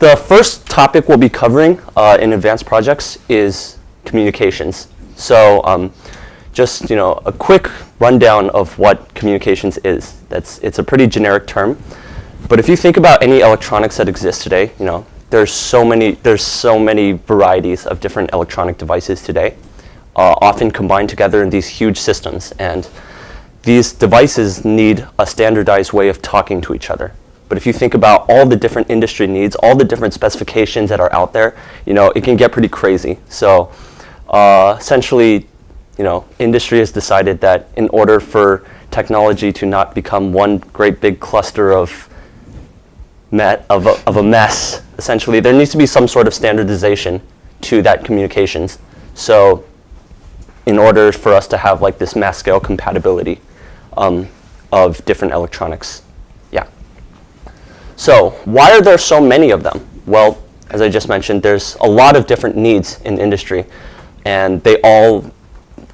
The first topic we'll be covering in advanced projects is communications. So just a quick rundown of what communications is. It's a pretty generic term, but if you think about any electronics that exist today, there's so many varieties of different electronic devices today, often combined together in these huge systems, and these devices need a standardized way of talking to each other. But if you think about all the different industry needs, all the different specifications that are out there, it can get pretty crazy. So essentially, industry has decided that in order for technology to not become one great big cluster of a mess, essentially, there needs to be some sort of standardization to that communications. So in order for us to have like this mass scale compatibility of different electronics. So why are there so many of them? Well, as I just mentioned, there's a lot of different needs in industry, and they all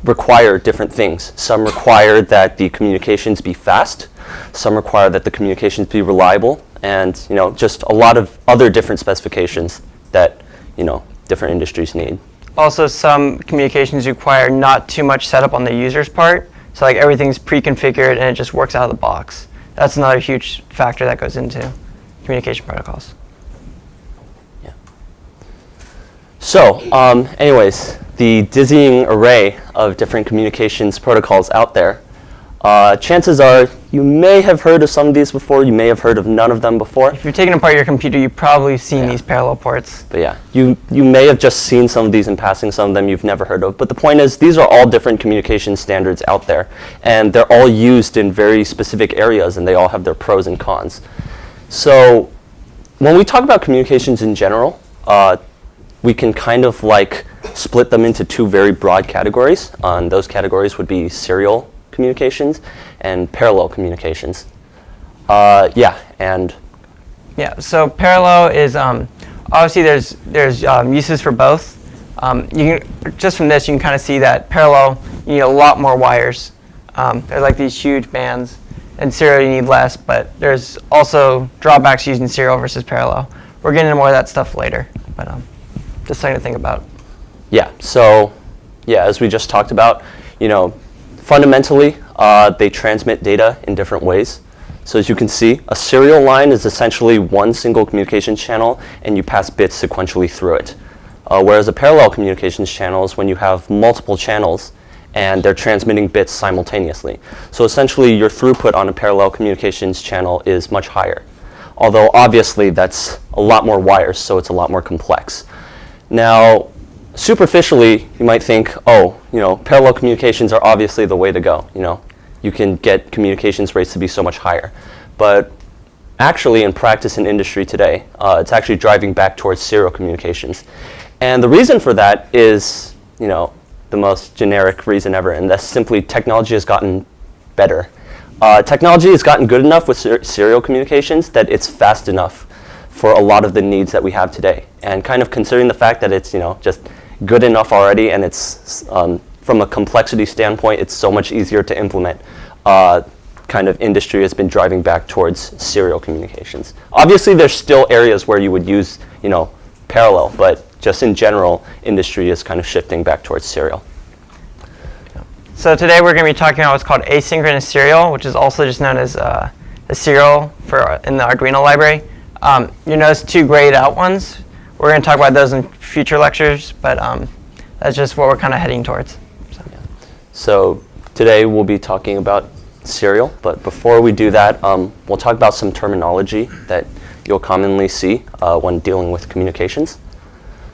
require different things. Some require that the communications be fast, some require that the communications be reliable, and just a lot of other different specifications that different industries need. Also, some communications require not too much setup on the user's part, so like everything's pre-configured and it just works out of the box. That's another huge factor that goes into communication protocols. Yeah. So, anyways, the dizzying array of different communications protocols out there. Chances are you may have heard of some of these before, you may have heard of none of them before. If you're taking apart your computer, you've probably seen these parallel ports. But yeah, you may have just seen some of these in passing, some of them you've never heard of. But the point is, these are all different communication standards out there, and they're all used in very specific areas, and they all have their pros and cons. So when we talk about communications in general, we can kind of like split them into two very broad categories. Those categories would be serial communications and parallel communications. So parallel is obviously there's uses for both. You can, just from this you can kind of see that parallel you need a lot more wires. There's like these huge bands, and serial you need less, but there's also drawbacks using serial versus parallel. We're getting into more of that stuff later, but just something to think about. Yeah, so as we just talked about, fundamentally, they transmit data in different ways. So as you can see, a serial line is essentially one single communications channel, and you pass bits sequentially through it. Whereas a parallel communications channel is when you have multiple channels, and they're transmitting bits simultaneously. So essentially, your throughput on a parallel communications channel is much higher. Although obviously, that's a lot more wires, so it's a lot more complex. Now, superficially, you might think, parallel communications are obviously the way to go. You can get communications rates to be so much higher. But actually, in practice in industry today, it's actually driving back towards serial communications. And the reason for that is, the most generic reason ever, and that's simply technology has gotten better. Technology has gotten good enough with serial communications that it's fast enough for a lot of the needs that we have today. And kind of considering the fact that it's just good enough already, and it's from a complexity standpoint, it's so much easier to implement. Kind of industry has been driving back towards serial communications. Obviously, there's still areas where you would use, parallel, but just in general, industry is kind of shifting back towards serial. So today we're going to be talking about what's called asynchronous serial, which is also just known as a serial in the Arduino library. You notice two grayed out ones. We're going to talk about those in future lectures, but that's just what we're kind of heading towards. So today we'll be talking about serial, but before we do that, we'll talk about some terminology that you'll commonly see when dealing with communications.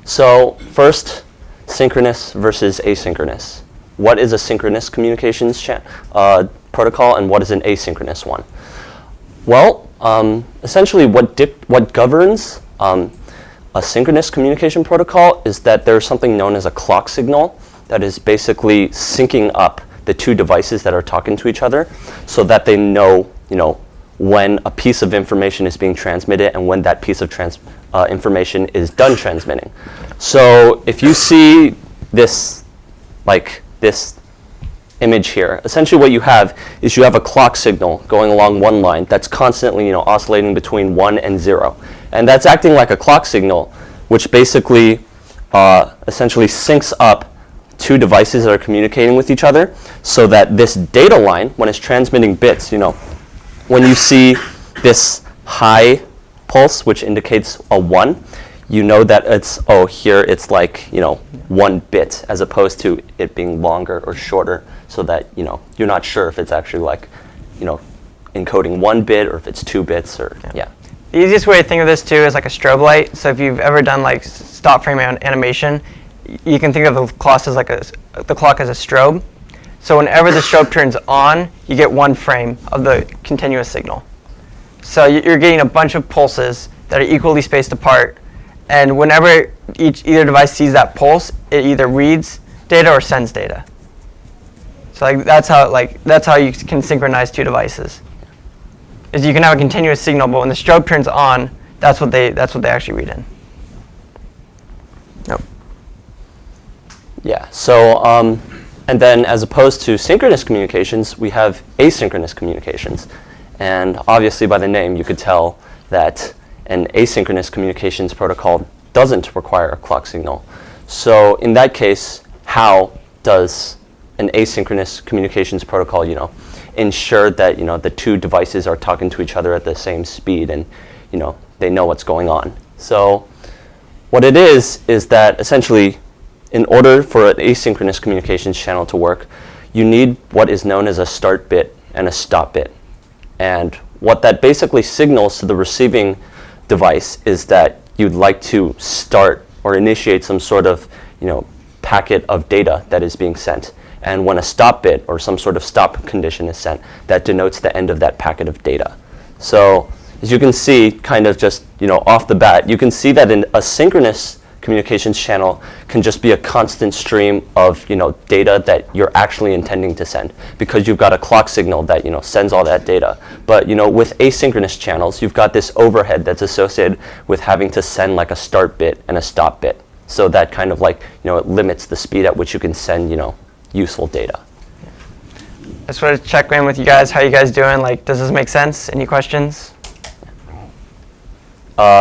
So first, synchronous versus asynchronous. What is a synchronous communications protocol, and what is an asynchronous one? Well, essentially what governs a synchronous communication protocol is that there's something known as a clock signal that is basically syncing up the two devices that are talking to each other so that they know, when a piece of information is being transmitted and when that piece of information is done transmitting. So if you see this image here, essentially what you have is you have a clock signal going along one line that's constantly, oscillating between 1 and 0. And that's acting like a clock signal, which basically essentially syncs up two devices that are communicating with each other, so that this data line, when it's transmitting bits, when you see this high pulse, which indicates a 1, you know that here it's like, 1 bit, as opposed to it being longer or shorter, so that, you're not sure if it's actually like, encoding 1 bit or if it's 2 bits or, yeah. The easiest way to think of this too is like a strobe light. So if you've ever done like stop frame animation, you can think of the clock as a strobe. So whenever the strobe turns on, you get 1 frame of the continuous signal. So you're getting a bunch of pulses that are equally spaced apart, and whenever either device sees that pulse, it either reads data or sends data. So that's how you can synchronize two devices. Is you can have a continuous signal, but when the strobe turns on, that's what they actually read in. Nope. Yeah. So and then as opposed to synchronous communications, we have asynchronous communications. And obviously by the name, you could tell that an asynchronous communications protocol doesn't require a clock signal. So in that case, how does an asynchronous communications protocol, ensure that, the two devices are talking to each other at the same speed and, they know what's going on? So what it is that essentially, in order for an asynchronous communications channel to work, you need what is known as a start bit and a stop bit. And what that basically signals to the receiving device is that you'd like to start or initiate some sort of, packet of data that is being sent. And when a stop bit or some sort of stop condition is sent, that denotes the end of that packet of data. So as you can see, kind of just, off the bat, you can see that a synchronous communications channel can just be a constant stream of, data that you're actually intending to send, because you've got a clock signal that, sends all that data. But, with asynchronous channels, you've got this overhead that's associated with having to send like a start bit and a stop bit. So that kind of like, it limits the speed at which you can send, useful data. I just wanted to check in with you guys. How you guys doing? Like, does this make sense? Any questions?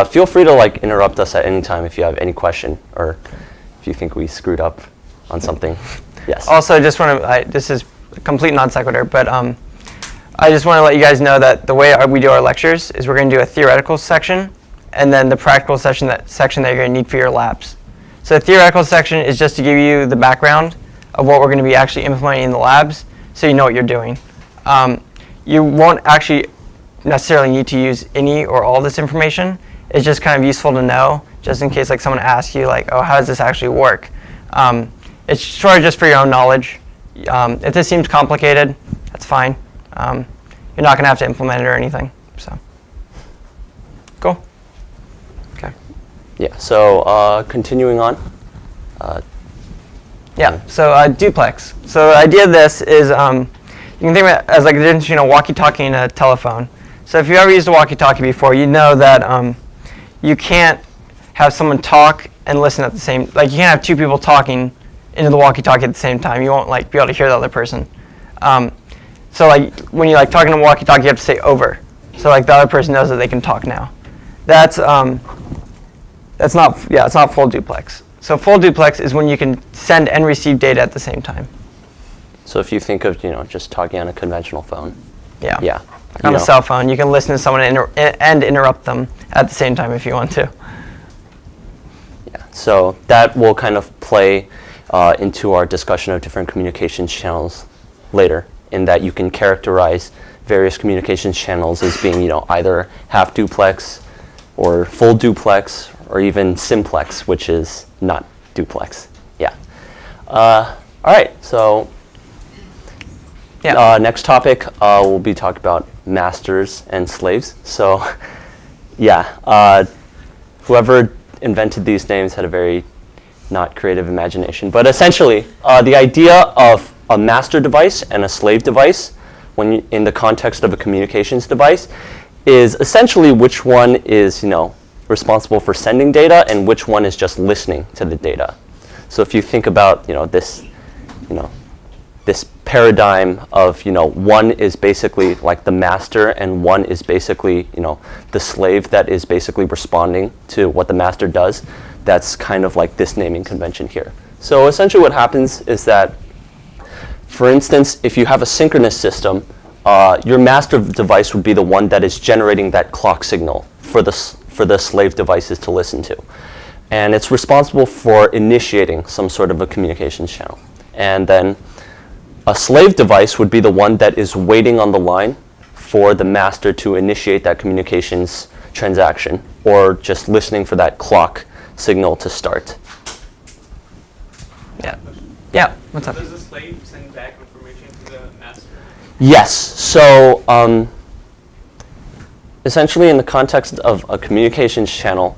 Feel free to interrupt us at any time if you have any question or if you think we screwed up on something. Yes. Also, just want to, this is a complete non sequitur, but I just want to let you guys know that the way we do our lectures is we're going to do a theoretical section and then the practical section that you're going to need for your labs. So the theoretical section is just to give you the background of what we're going to be actually implementing in the labs, so you know what you're doing. You won't actually necessarily need to use any or all this information. It's just kind of useful to know, just in case someone asks you oh, how does this actually work? It's sort of just for your own knowledge. If this seems complicated, that's fine. You're not going to have to implement it or anything. So, cool. Okay. Yeah. So continuing on. Yeah, so duplex. So the idea of this is you can think of it as the difference between a walkie-talkie and a telephone. So if you ever used a walkie-talkie before, you know that you can't have someone talk and listen at the same, you can't have two people talking into the walkie-talkie at the same time. You won't be able to hear the other person. So when you're talking to a walkie-talkie, you have to say over. So the other person knows that they can talk now. It's not full duplex. So full duplex is when you can send and receive data at the same time. So if you think of, just talking on a conventional phone. Yeah. Yeah. On a cell phone, you can listen to someone and interrupt them at the same time if you want to. Yeah. So that will kind of play into our discussion of different communications channels later, in that you can characterize various communications channels as being, either half duplex or full duplex or even simplex, which is not duplex. Yeah. All right. So next topic, we'll be talking about masters and slaves. So yeah, whoever invented these names had a very not creative imagination. But essentially, the idea of a master device and a slave device, in the context of a communications device, is essentially which one is, responsible for sending data and which one is just listening to the data. So if you think about, this paradigm of, one is basically like the master and one is basically, the slave that is basically responding to what the master does. That's kind of like this naming convention here. So essentially what happens is that, for instance, if you have a synchronous system, your master device would be the one that is generating that clock signal for the slave devices to listen to. And it's responsible for initiating some sort of a communications channel. And then a slave device would be the one that is waiting on the line for the master to initiate that communications transaction, or just listening for that clock signal to start. Yeah. Yeah, what's up? Does the slave send back information to the master? Yes. So essentially in the context of a communications channel,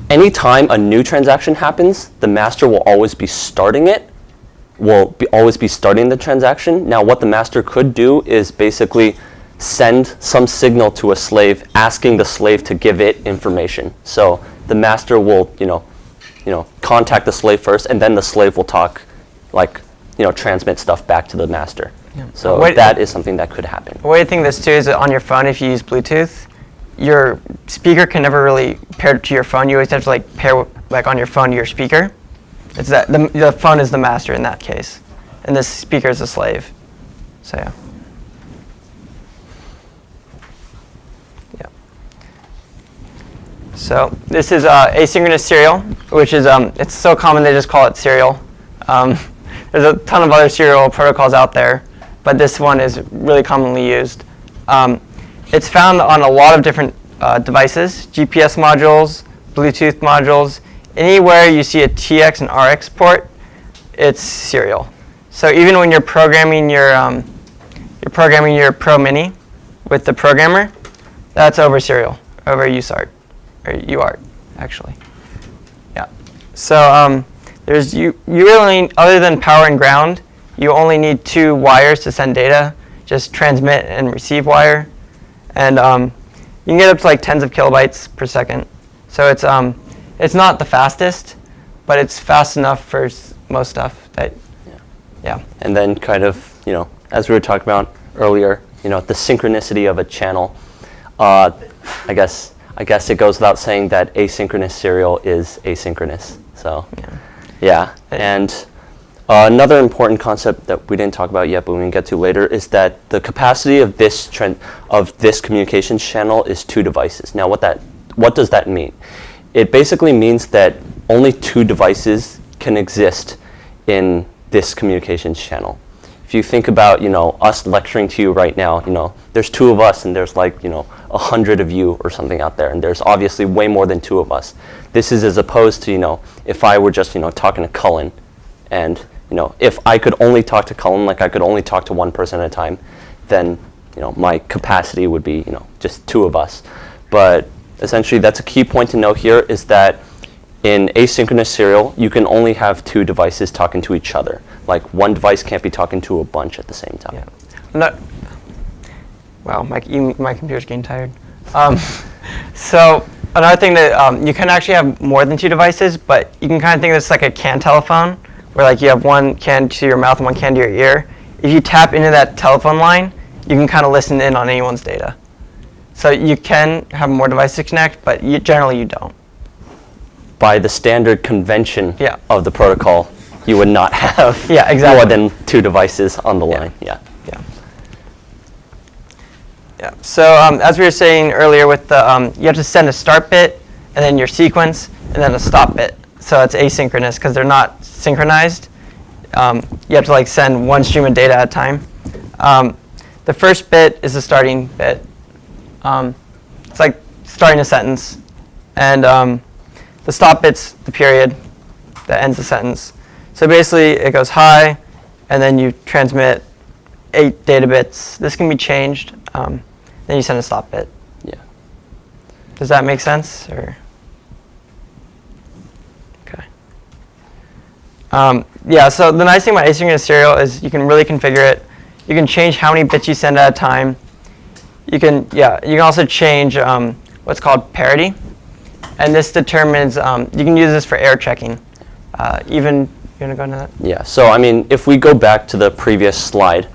anytime a new transaction happens, the master will always be starting it, always be starting the transaction. Now what the master could do is basically send some signal to a slave asking the slave to give it information. So the master will, contact the slave first, and then the slave will talk, transmit stuff back to the master. Yeah. So that is something that could happen. The way to think of this too is that on your phone, if you use Bluetooth, your speaker can never really pair to your phone. You always have to pair on your phone to your speaker. It's that the phone is the master in that case, and this speaker is the slave. So yeah. So this is asynchronous serial, which is it's so common they just call it serial. There's a ton of other serial protocols out there, but this one is really commonly used. It's found on a lot of different devices, GPS modules, Bluetooth modules. Anywhere you see a TX and RX port, it's serial. So even when you're programming your Pro Mini with the programmer, that's over serial, over UART. Or UART, actually. Yeah. So there's you really, other than power and ground, you only need 2 wires to send data, just transmit and receive wire, and you can get up to tens of kilobytes per second. So it's not the fastest, but it's fast enough for most stuff. Yeah. And then kind of, as we were talking about earlier, the synchronicity of a channel. I guess it goes without saying that asynchronous serial is asynchronous. So, yeah. And another important concept that we didn't talk about yet, but we can get to later, is that the capacity of this communications channel is 2 devices. Now, what does that mean? It basically means that only 2 devices can exist in this communications channel. If you think about, us lecturing to you right now, there's 2 of us and there's 100 of you or something out there, and there's obviously way more than 2 of us. This is as opposed to, if I were just, talking to Cullen, and, if I could only talk to Cullen, I could only talk to one person at a time, then, my capacity would be, just 2 of us. But essentially that's a key point to note here, is that in asynchronous serial, you can only have 2 devices talking to each other. One device can't be talking to a bunch at the same time. Yeah. Wow, my computer's getting tired. So another thing that you can actually have more than 2 devices, but you can kind of think of this like a CAN telephone, where you have one CAN to your mouth and one CAN to your ear. If you tap into that telephone line, you can kind of listen in on anyone's data. So you can have more devices connect, but generally you don't. By the standard convention Yeah. of the protocol, you would not have Yeah, exactly. more than 2 devices on the line. Yeah. Yeah. So as we were saying earlier, with the you have to send a start bit, and then your sequence, and then a stop bit. So it's asynchronous because they're not synchronized. You have to send one stream of data at a time. The first bit is the starting bit. It's like starting a sentence, and the stop bit's the period that ends the sentence. So basically, it goes hi, and then you transmit 8 data bits. This can be changed. Then you send a stop bit. Yeah. Does that make sense? Or okay. Yeah. So the nice thing about asynchronous serial is you can really configure it. You can change how many bits you send at a time. You can also change what's called parity, and this determines. You can use this for error checking. Even You want to go into that? Yeah, so I mean, if we go back to the previous slide,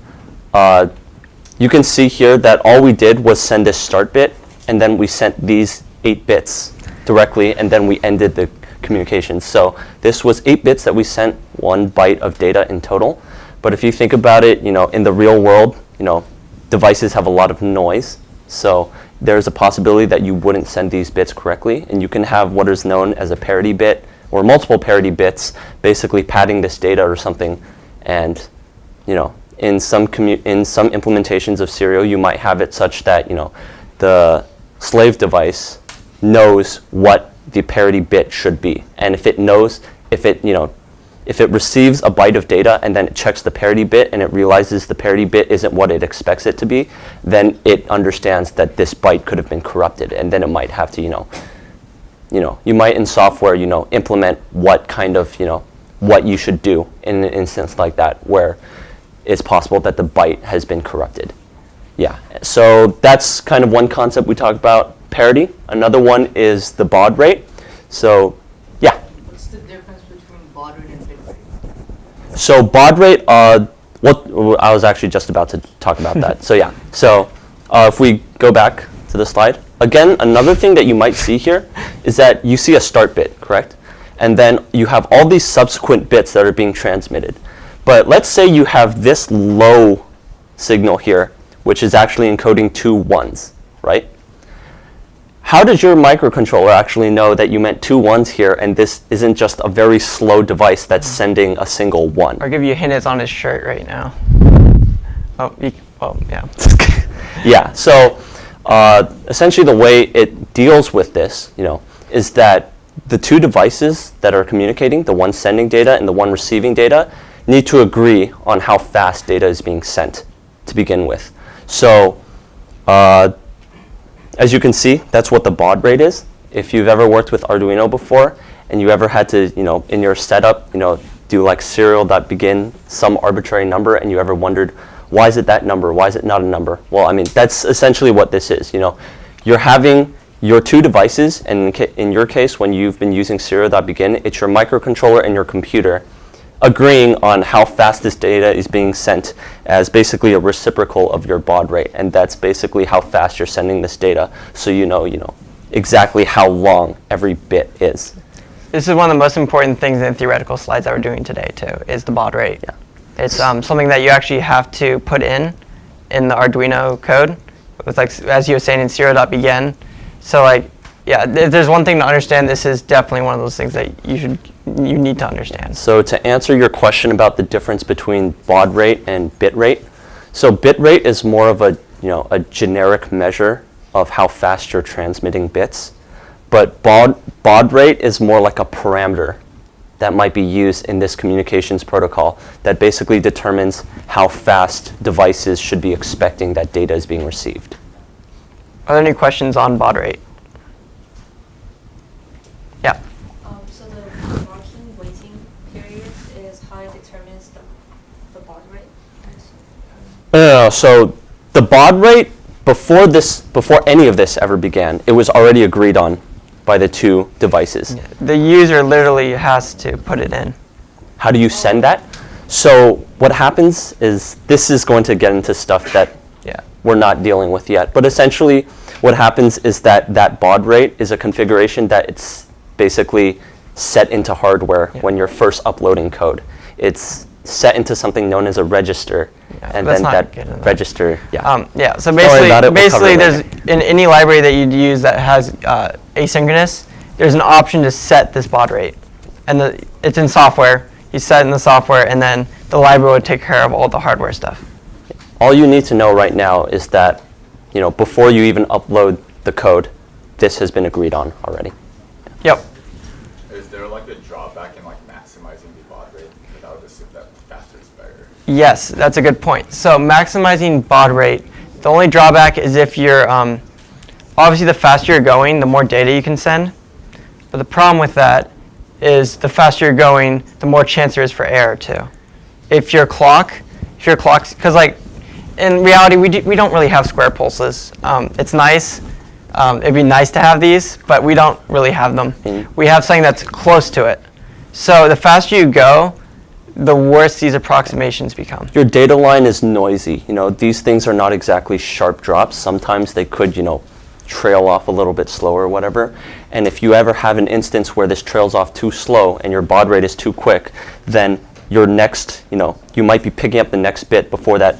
you can see here that all we did was send this start bit, and then we sent these 8 bits directly, and then we ended the communication. So this was 8 bits that we sent, 1 byte of data in total. But if you think about it, in the real world, devices have a lot of noise. So there's a possibility that you wouldn't send these bits correctly, and you can have what is known as a parity bit or multiple parity bits, basically padding this data or something. And in some implementations of serial, you might have it such that the slave device knows what the parity bit should be, and if it receives a byte of data and then it checks the parity bit and it realizes the parity bit isn't what it expects it to be, then it understands that this byte could have been corrupted, and then it might have to you might in software implement what kind of what you should do in an instance like that where it's possible that the byte has been corrupted. Yeah, so that's kind of one concept we talked about, parity. Another one is the baud rate. So yeah. What's the difference between baud rate and bit rate? So baud rate, I was actually just about to talk about that. So yeah, so if we go back to the slide, again, another thing that you might see here is that you see a start bit, correct? And then you have all these subsequent bits that are being transmitted. But let's say you have this low signal here, which is actually encoding 2 ones, right? How does your microcontroller actually know that you meant 2 ones here and this isn't just a very slow device that's sending a single 1? I'll give you a hint, it's on his shirt right now. Oh, yeah. Yeah, so essentially the way it deals with this, is that the 2 devices that are communicating, the one sending data and the one receiving data, need to agree on how fast data is being sent to begin with. So as you can see, that's what the baud rate is. If you've ever worked with Arduino before and you ever had to, in your setup, do like serial.begin some arbitrary number, and you ever wondered, why is it that number? Why is it not a number? Well, I mean, that's essentially what this is. You're having your 2 devices, and in your case, when you've been using serial.begin, it's your microcontroller and your computer agreeing on how fast this data is being sent as basically a reciprocal of your baud rate, and that's basically how fast you're sending this data, so you know exactly how long every bit is. This is one of the most important things in the theoretical slides that we're doing today too, is the baud rate. Yeah. It's something that you actually have to put in the Arduino code, with as you were saying in serial.begin. So yeah, if there's one thing to understand, this is definitely one of those things that you need to understand. So to answer your question about the difference between baud rate and bit rate, so bit rate is more of a generic measure of how fast you're transmitting bits, but baud rate is more like a parameter that might be used in this communications protocol that basically determines how fast devices should be expecting that data is being received. Are there any questions on baud rate? Yeah. So the marking waiting period is how it determines the baud rate? No, so the baud rate, before any of this ever began, it was already agreed on by the 2 devices. Yeah. The user literally has to put it in. How do you send that? So what happens is, this is going to get into stuff that we're not dealing with yet, but essentially what happens is that baud rate is a configuration that it's basically set into hardware when you're first uploading code. It's set into something known as a register, and then that register, So basically there's in any library that you'd use that has asynchronous, there's an option to set this baud rate, and it's in software. You set it in the software, and then the library would take care of all the hardware stuff. All you need to know right now is that, before you even upload the code, this has been agreed on already. Yep. Is there a drawback in maximizing the baud rate? Because I would assume that faster is better. Yes, that's a good point. So maximizing baud rate, the only drawback is if you're, obviously the faster you're going, the more data you can send. But the problem with that is the faster you're going, the more chance there is for error too. If your clock's, because in reality, we don't really have square pulses. It's nice. It'd be nice to have these, but we don't really have them. We have something that's close to it. So the faster you go, the worse these approximations become. Your data line is noisy. These things are not exactly sharp drops. Sometimes they could, trail off a little bit slower or whatever. And if you ever have an instance where this trails off too slow and your baud rate is too quick, then your next, you might be picking up the next bit before that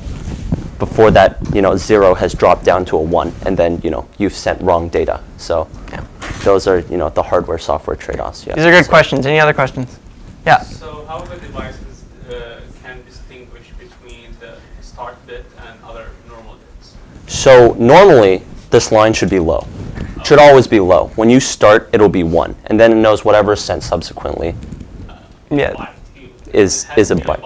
0 has dropped down to a 1, and then, you've sent wrong data. So those are, the hardware-software trade-offs. Yeah. These are good questions. Any other questions? Yeah. So how the devices can distinguish between the start bit and other normal bits? So normally, this line should be low. It should always be low. When you start, it'll be 1, and then it knows whatever is sent subsequently Yeah. is a byte.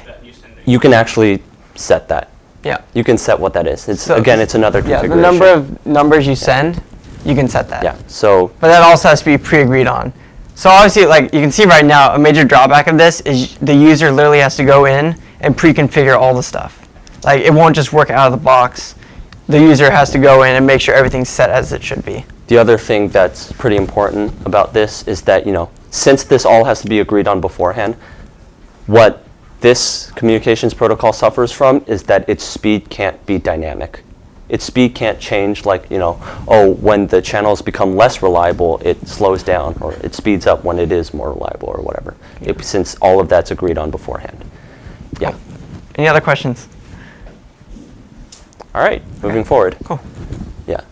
That you send You can actually set that. Yeah. You can set what that is. It's So- again, it's another Yeah, configuration. the number of numbers you send, you can set that. Yeah. So But that also has to be pre-agreed on. So obviously, like you can see right now, a major drawback of this is the user literally has to go in and pre-configure all the stuff. Like it won't just work out of the box. The user has to go in and make sure everything's set as it should be. the other thing that's pretty important about this is that, since this all has to be agreed on beforehand, what this communications protocol suffers from is that its speed can't be dynamic. Its speed can't change like, when the channels become less reliable, it slows down, or it speeds up when it is more reliable or whatever, since all of that's agreed on beforehand. Yeah. Any other questions? All right, moving forward. Cool. Yeah.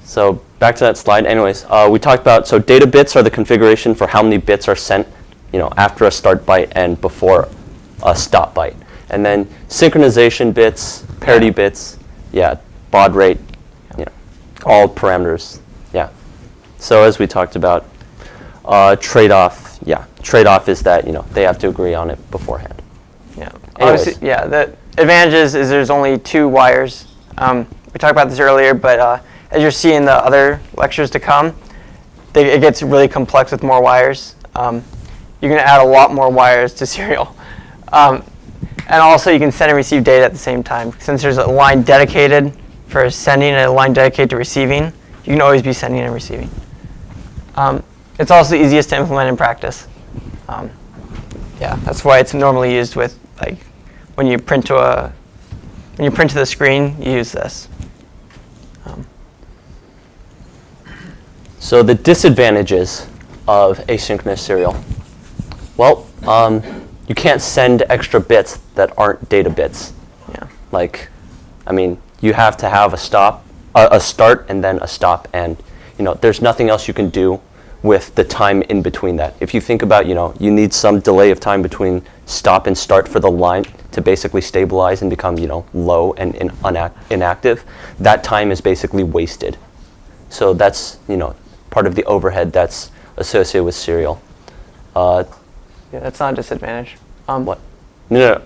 So back to that slide. Anyways, we talked about, so data bits are the configuration for how many bits are sent, after a start byte and before a stop byte. And then synchronization bits, parity bits, baud rate, all parameters. Yeah. So as we talked about, trade-off, trade-off is that, they have to agree on it beforehand. Yeah. Anyways. Obviously, the advantages is there's only 2 wires. We talked about this earlier, but as you'll see in the other lectures to come, it gets really complex with more wires. You're going to add a lot more wires to serial. And also, you can send and receive data at the same time. Since there's a line dedicated for sending and a line dedicated to receiving, you can always be sending and receiving. It's also the easiest to implement in practice. That's why it's normally used with when you print to the screen, you use this. So the disadvantages of asynchronous serial. Well, you can't send extra bits that aren't data bits. Yeah. You have to have a start and then a stop, and there's nothing else you can do with the time in between that. If you think about, you need some delay of time between stop and start for the line to basically stabilize and become, low and inactive. That time is basically wasted. So that's, part of the overhead that's associated with serial. Yeah, that's not a disadvantage. What? No.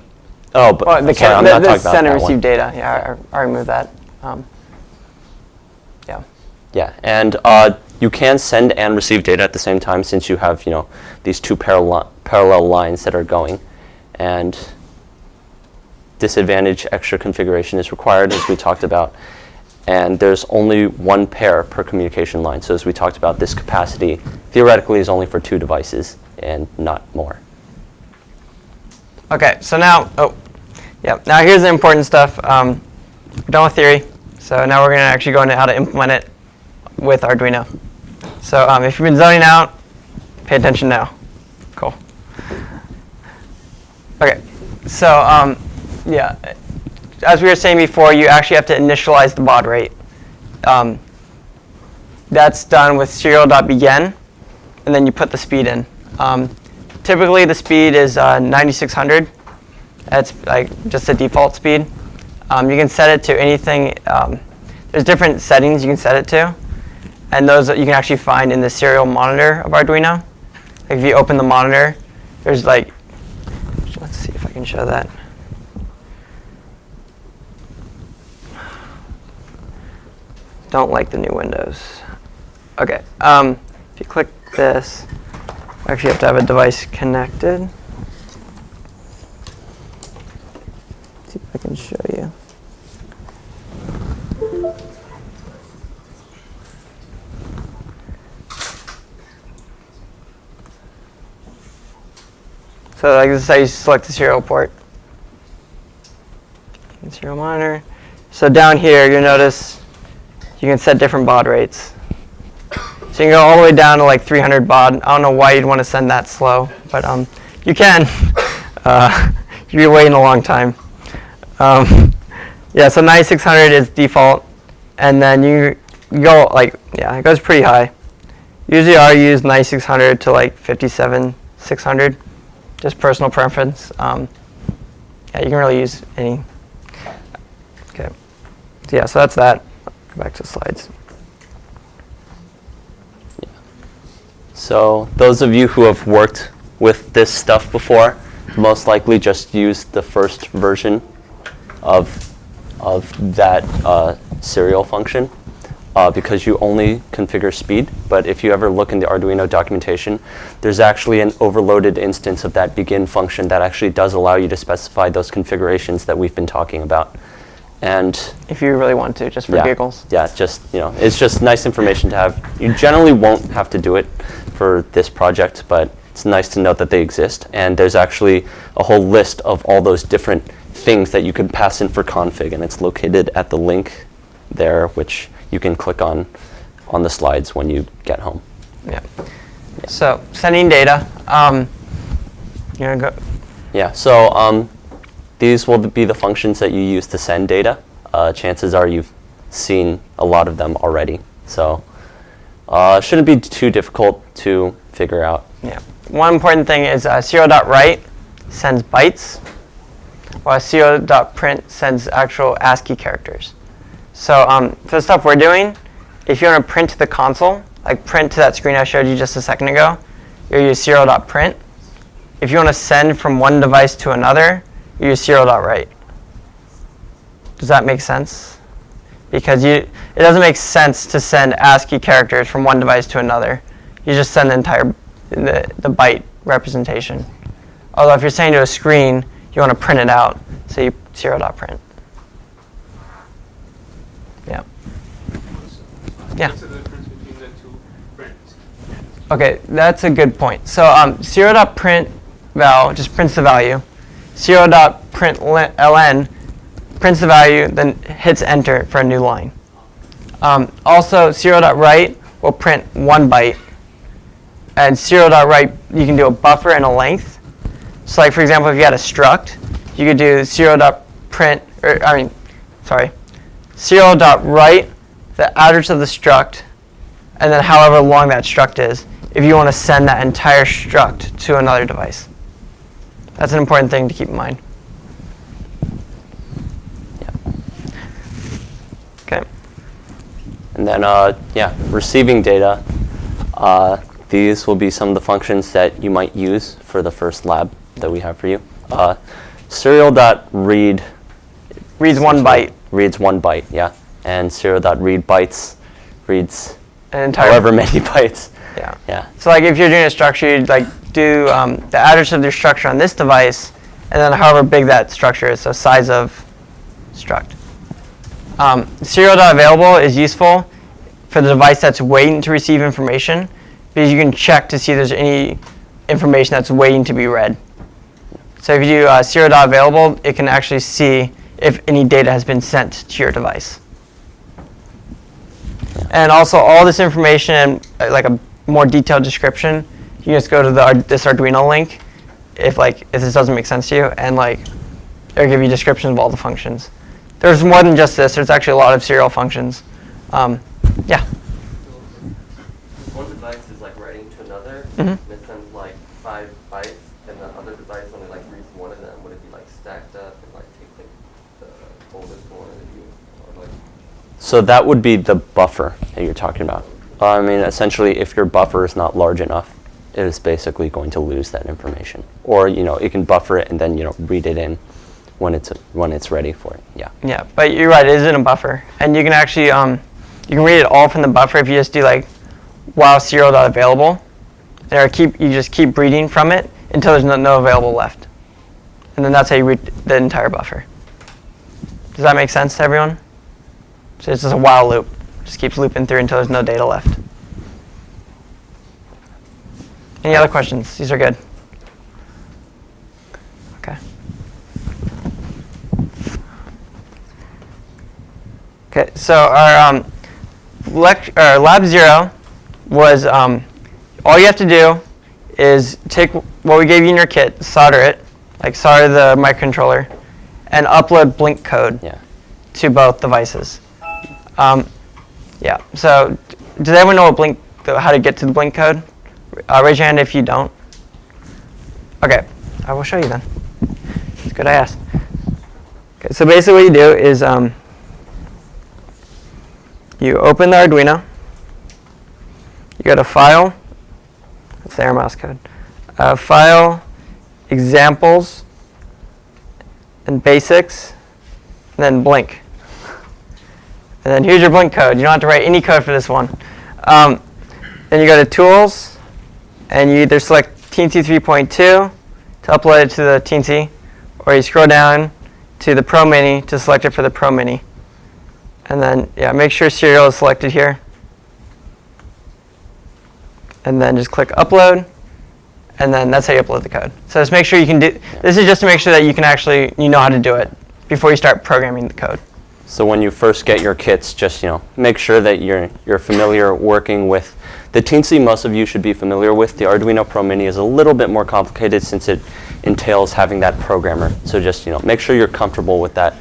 Oh, but the sorry, I'm not talking about send and that receive one. data. Yeah, I removed that. Yeah. Yeah, and you can send and receive data at the same time since you have, these 2 parallel lines that are going. And disadvantage extra configuration is required, as we talked about. And there's only 1 pair per communication line. So as we talked about, this capacity theoretically is only for 2 devices and not more. Okay, so now, now here's the important stuff. We're done with theory. So now we're going to actually go into how to implement it with Arduino. So if you've been zoning out, pay attention now. Cool. Okay, so as we were saying before, you actually have to initialize the baud rate. That's done with serial.begin, and then you put the speed in. Typically, the speed is 9600. That's just the default speed. You can set it to anything. There's different settings you can set it to, and those that you can actually find in the serial monitor of Arduino. If you open the monitor, there's let's see if I can show that. Don't like the new windows. Okay, if you click this, actually have to have a device connected. See if I can show you. So like this is how you select the serial port. Serial monitor. So down here, you'll notice you can set different baud rates. So you can go all the way down to like 300 baud. I don't know why you'd want to send that slow, but you can. You'd be waiting a long time. Yeah, so 9600 is default, and then you go like, yeah, it goes pretty high. Usually I use 9600 to like 57600, just personal preference. Yeah, you can really use any. Okay, so yeah, so that's that. Go back to the slides. So those of you who have worked with this stuff before, most likely just use the first version of that serial function because you only configure speed. But if you ever look in the Arduino documentation, there's actually an overloaded instance of that begin function that actually does allow you to specify those configurations that we've been talking about. And If you really want to, just for giggles. yeah, just, it's just nice information to have. You generally won't have to do it for this project, but it's nice to know that they exist. And there's actually a whole list of all those different things that you can pass in for config, and it's located at the link there, which you can click on the slides when you get home. Yeah. So sending data. You wanna go? Yeah, so these will be the functions that you use to send data. Chances are you've seen a lot of them already, so shouldn't be too difficult to figure out. Yeah. One important thing is serial.write sends bytes, while serial.print sends actual ASCII characters. So for the stuff we're doing, if you want to print to the console, like print to that screen I showed you just a second ago, you use serial.print. If you want to send from one device to another, you use serial.write. Does that make sense? Because it doesn't make sense to send ASCII characters from one device to another. You just send the entire the byte representation. Although if you're sending to a screen, you want to print it out, so you serial.print. Yeah. Yeah. What's the difference between the two prints? Okay, that's a good point. So serial.print val just prints the value. Serial.println prints the value, then hits enter for a new line. Also, serial.write will print 1 byte. And serial.write, you can do a buffer and a length. So like, for example, if you had a struct, you could do serial.write the address of the struct, and then however long that struct is, if you want to send that entire struct to another device. That's an important thing to keep in mind. Okay. And then, receiving data. These will be some of the functions that you might use for the first lab that we have for you. Serial.read Reads 1 byte. Reads 1 byte, yeah. And serial.read bytes reads An entire. however many bytes. Yeah. Yeah. So like if you're doing a structure, you'd like do the address of the structure on this device, and then however big that structure is, so size of struct. Serial.available is useful for the device that's waiting to receive information, because you can check to see if there's any information that's waiting to be read. So if you do serial.available, it can actually see if any data has been sent to your device. And also all this information, like a more detailed description, you can just go to this Arduino link if this doesn't make sense to you, and it'll give you descriptions of all the functions. There's more than just this. There's actually a lot of serial functions. Yeah. One device is writing to another, Mhm. and it sends 5 bytes, and the other device only reads one of them. Would it be stacked up and take the oldest one and you, or So that would be the buffer that you're talking about. I mean, essentially, if your buffer is not large enough, it is basically going to lose that information. Or, it can buffer it and then, read it in when it's ready for it. Yeah. Yeah, but you're right. It is in a buffer, and you can actually you can read it all from the buffer if you just do while serial.available. You just keep reading from it until there's no available left, and then that's how you read the entire buffer. Does that make sense to everyone? So it's just a while loop. Just keeps looping through until there's no data left. Any other questions? These are good. Okay, so our lab 0 was all you have to do is take what we gave you in your kit, solder it, like solder the microcontroller, and upload Blink code to both devices. Yeah. So does everyone know what how to get to the Blink code? Raise your hand if you don't. Okay, I will show you then. It's good I asked. Okay, so basically what you do is you open the Arduino. You go to File. That's the error mouse code. File, Examples, and Basics, and then Blink. And then here's your Blink code. You don't have to write any code for this one. Then you go to Tools, and you either select Teensy 3.2 to upload it to the Teensy, or you scroll down to the Pro Mini to select it for the Pro Mini. And then, make sure serial is selected here. And then just click Upload, and then that's how you upload the code. So just make sure you can do, this is just to make sure that you can actually, you know how to do it before you start programming the code. So when you first get your kits, just make sure that you're familiar working with the Teensy. Most of you should be familiar with. The Arduino Pro Mini is a little bit more complicated since it entails having that programmer. So just make sure you're comfortable with that.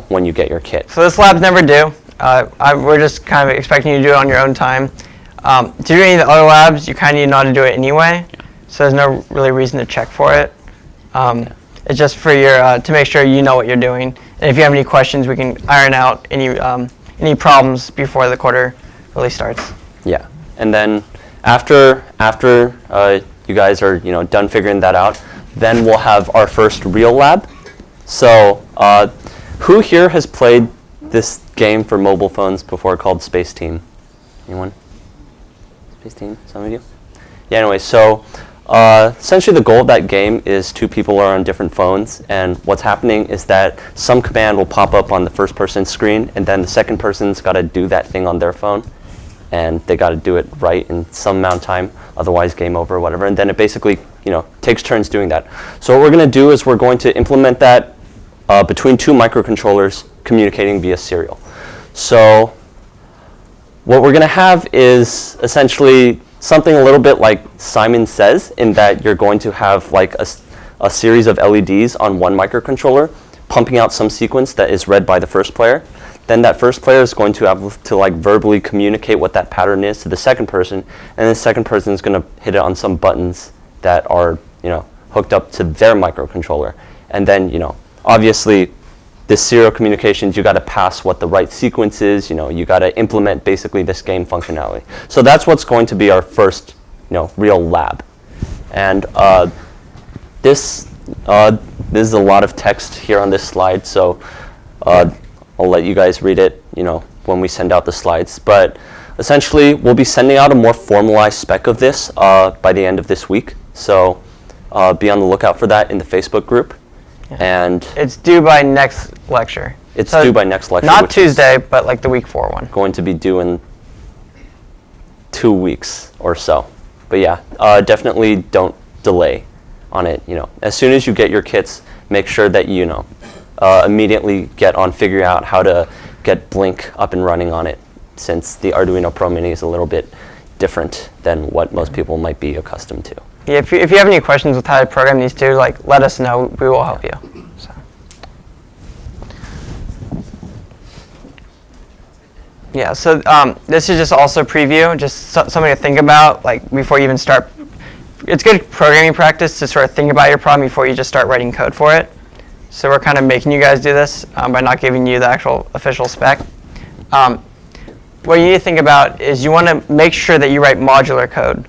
When you get your kit. So this lab's never due. We're just kind of expecting you to do it on your own time. To do any of the other labs, you kind of need to know how to do it anyway. So there's no really reason to check for it. It's just for your to make sure you know what you're doing. And if you have any questions, we can iron out any problems before the quarter really starts. Yeah, and then after you guys are done figuring that out, then we'll have our first real lab. So who here has played this game for mobile phones before called Space Team? Anyone? Space Team? Some of you? Yeah. Anyway, so essentially the goal of that game is two people are on different phones, and what's happening is that some command will pop up on the first person's screen, and then the second person's got to do that thing on their phone, and they got to do it right in some amount of time, otherwise game over or whatever. And then it basically takes turns doing that. So what we're going to do is we're going to implement that between two microcontrollers communicating via serial. So what we're going to have is essentially something a little bit like Simon Says, in that you're going to have like a series of LEDs on one microcontroller pumping out some sequence that is read by the first player. Then that first player is going to have to like verbally communicate what that pattern is to the second person, and the second person is going to hit it on some buttons that are hooked up to their microcontroller. And then obviously, this serial communications, you got to pass what the right sequence is. You got to implement basically this game functionality. So that's what's going to be our first, real lab. And this is a lot of text here on this slide. So I'll let you guys read it, when we send out the slides. But essentially, we'll be sending out a more formalized spec of this by the end of this week. So be on the lookout for that in the Facebook group. And it's due by next lecture. It's due by next lecture. Not Tuesday, but like the week 4 one. Going to be due in 2 weeks or so. But yeah, definitely don't delay on it. As soon as you get your kits, make sure that you immediately get on figuring out how to get Blink up and running on it, since the Arduino Pro Mini is a little bit different than what most people might be accustomed to. Yeah, if you have any questions with how to program these two, let us know. We will help you. So. Yeah, so this is just also preview, just something to think about, before you even start. It's good programming practice to sort of think about your problem before you just start writing code for it. So we're kind of making you guys do this by not giving you the actual official spec. What you need to think about is you want to make sure that you write modular code.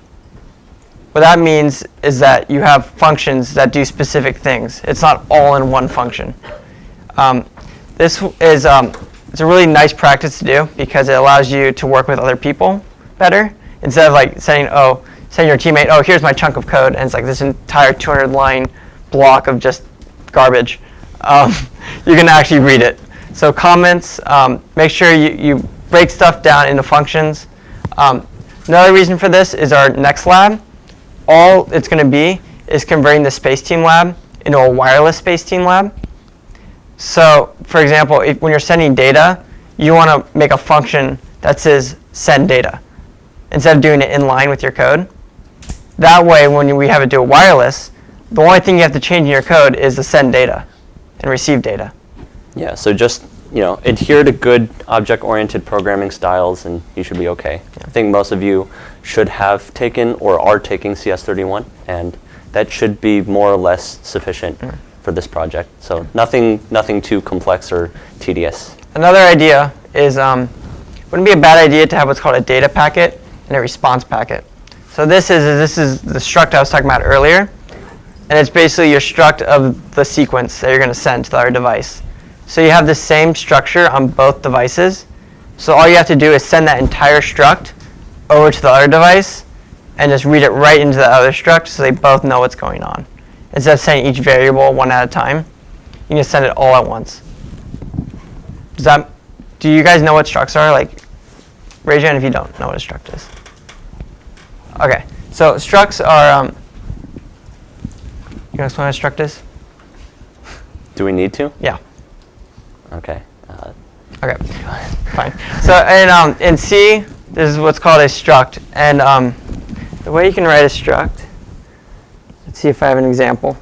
What that means is that you have functions that do specific things. It's not all in one function. This is it's a really nice practice to do because it allows you to work with other people better. Instead of saying your teammate, oh, here's my chunk of code, and it's like this entire 200-line block of just garbage. You can actually read it. So comments, make sure you break stuff down into functions. Another reason for this is our next lab. All it's going to be is converting the Space Team lab into a wireless Space Team lab. So, for example, when you're sending data, you want to make a function that says send data instead of doing it in line with your code. That way, when we have it do a wireless, the only thing you have to change in your code is the send data and receive data. Yeah, so just adhere to good object-oriented programming styles, and you should be okay. I think most of you should have taken or are taking CS31, and that should be more or less sufficient for this project. So nothing too complex or tedious. Another idea is, wouldn't be a bad idea to have what's called a data packet and a response packet. So this is the struct I was talking about earlier, and it's basically your struct of the sequence that you're going to send to the other device. So you have the same structure on both devices. So all you have to do is send that entire struct over to the other device and just read it right into the other struct so they both know what's going on. Instead of sending each variable one at a time, you can just send it all at once. Do you guys know what structs are? Like, raise your hand if you don't know what a struct is. Okay, so structs are, you want to explain what a struct is? Do we need to? Yeah. Okay. Okay, fine. So in C, this is what's called a struct. And the way you can write a struct, let's see if I have an example.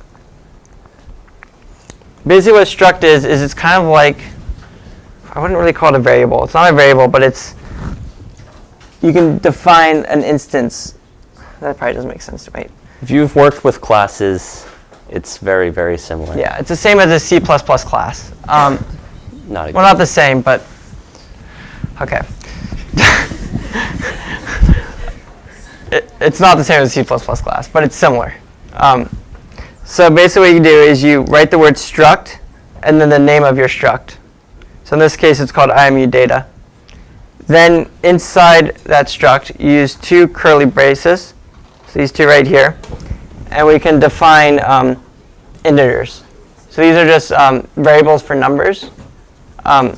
Basically what a struct is it's kind of like, I wouldn't really call it a variable. It's not a variable, but you can define an instance. That probably doesn't make sense, right? If you've worked with classes, it's very, very similar. Yeah, it's the same as a C++ class. Not Well, not the same, but okay. It's not the same as a C++ class, but it's similar. So basically what you do is you write the word struct and then the name of your struct. So in this case, it's called IMU data. Then inside that struct, you use two curly braces, so these two right here, and we can define integers. So these are just variables for numbers. So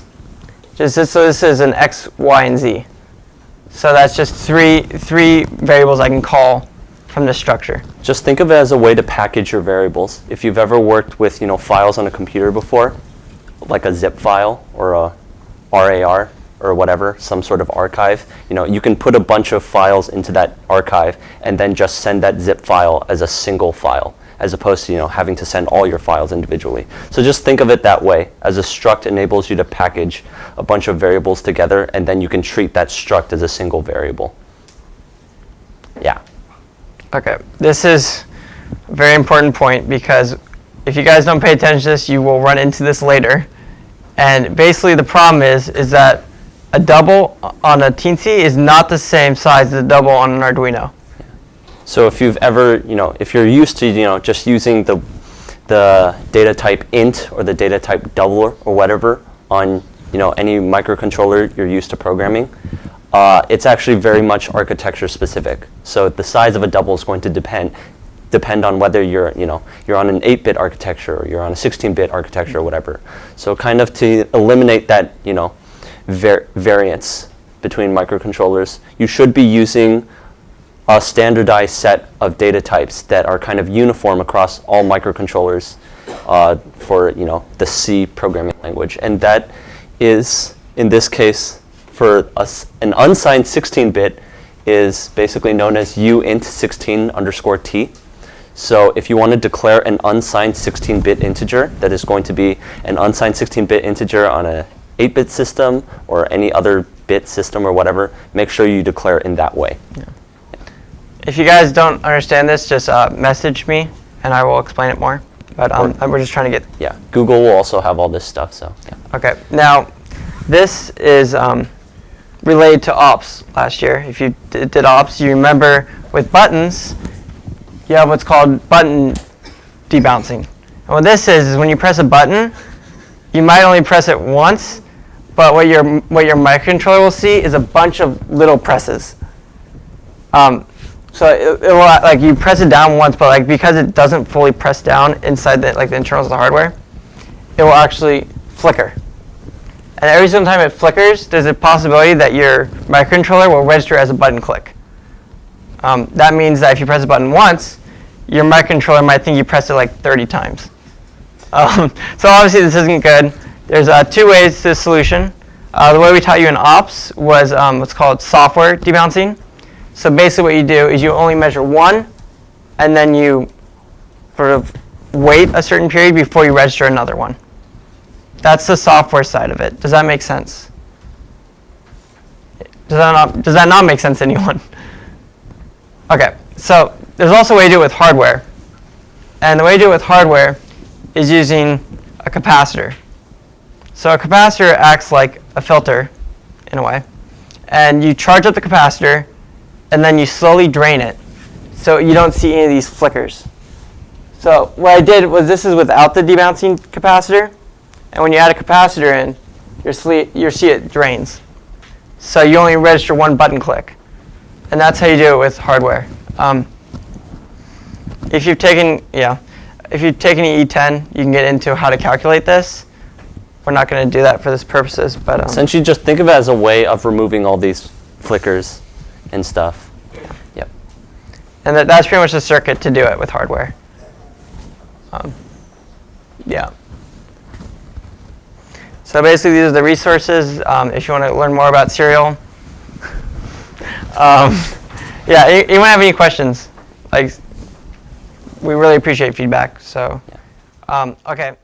this is an x, y, and z. So that's just three variables I can call from this structure. Just think of it as a way to package your variables. If you've ever worked with files on a computer before, like a zip file or a RAR or whatever, some sort of archive, you can put a bunch of files into that archive and then just send that zip file as a single file, as opposed to having to send all your files individually. So just think of it that way, as a struct enables you to package a bunch of variables together, and then you can treat that struct as a single variable. Yeah. Okay, this is a very important point because if you guys don't pay attention to this, you will run into this later. And basically the problem is that a double on a Teensy is not the same size as a double on an Arduino. So if you've ever, if you're used to, just using the data type int or the data type doubler or whatever on, any microcontroller you're used to programming, it's actually very much architecture specific. So the size of a double is going to depend on whether you're on an 8-bit architecture or you're on a 16-bit architecture or whatever. So kind of to eliminate that, variance between microcontrollers, you should be using a standardized set of data types that are kind of uniform across all microcontrollers for the C programming language, and that is in this case for an unsigned 16-bit is basically known as uint16_t. So if you want to declare an unsigned 16-bit integer that is going to be an unsigned 16-bit integer on a 8-bit system or any other bit system or whatever, make sure you declare it in that way. Yeah. If you guys don't understand this, just message me and I will explain it more. But we're just trying to get... Yeah, Google will also have all this stuff, so yeah. Okay, now this is related to ops last year. If you did ops, you remember with buttons, you have what's called button debouncing. And what this is when you press a button, you might only press it once, but what your microcontroller will see is a bunch of little presses. So it will, you press it down once, but because it doesn't fully press down inside the internals of the hardware, it will actually flicker. And every single time it flickers, there's a possibility that your microcontroller will register as a button click. That means that if you press a button once, your microcontroller might think you pressed it 30 times. So obviously this isn't good. There's 2 ways to the solution. The way we taught you in ops was what's called software debouncing. So basically what you do is you only measure one, and then you sort of wait a certain period before you register another one. That's the software side of it. Does that make sense? Does that not make sense to anyone? Okay, so there's also a way to do it with hardware. And the way to do it with hardware is using a capacitor. So a capacitor acts like a filter, in a way. And you charge up the capacitor, and then you slowly drain it, so you don't see any of these flickers. So what I did was, this is without the debouncing capacitor. And when you add a capacitor in, you see it drains. So you only register one button click. And that's how you do it with hardware. If you've taken E10, you can get into how to calculate this. We're not going to do that for this purposes, but Essentially, just think of it as a way of removing all these flickers and stuff. Yep. and that's pretty much the circuit to do it with hardware. Yeah. So basically, these are the resources if you want to learn more about Serial. Yeah, anyone have any questions? Like, we really appreciate feedback. So, okay.